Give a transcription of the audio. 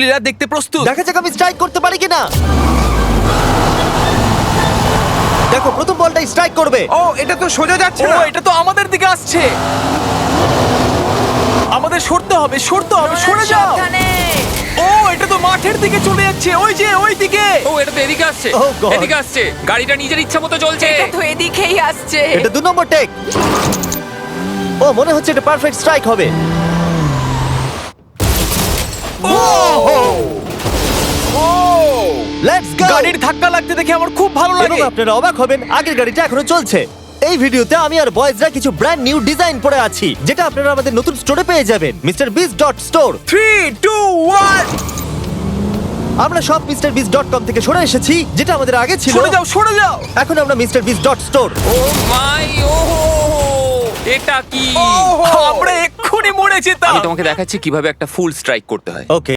লীলা দেখতে প্রস্তুত। দেখা যাক আমি স্ট্রাইক করতে পারি কিনা। দেখো প্রথম বলটাই স্ট্রাইক করবে। ও এটা তো সোজা যাচ্ছে ও না। এটা তো আমাদের দিকে আসছে। আমাদের সরতে হবে, সরে যাও। সাবধানে। ও এটা তো মাঠের দিকে চলে যাচ্ছে, ওই যে ওই দিকে। ও এটা তো এদিকে আসছে, Oh God! এদিকে আসছে। গাড়িটা নিজের ইচ্ছা মতো চলছে। এটা তো এদিকেই আসছে। এটা 2 নম্বর টেক। ও মনে হচ্ছে এটা পারফেক্ট স্ট্রাইক হবে। Let's go. গাড়ির ধাক্কা লাগতে দেখে আমার খুব ভালো এবং লাগে। আপনারা অবাক হবেন, আগের গাড়িটা এখনো চলছে। এই ভিডিওতে আমি আর বয়েজরা কিছু ব্র্যান্ড নিউ ডিজাইন পরে আছি, যেটা আপনারা আমাদের নতুন স্টোরে পেয়ে যাবেন, mrbeast.store। 3 2 1 আমরা সব mrbeast.com থেকে সরে এসেছি, যেটা আমাদের আগে ছিল। সরে যাও। এখন আমরা mrbeast.store। ও মাই ও এটা কি? আমরা এক্ষুনি মরে যেতাম। আমি তোমাকে দেখাচ্ছি কিভাবে একটা ফুল স্ট্রাইক করতে হয়। ওকে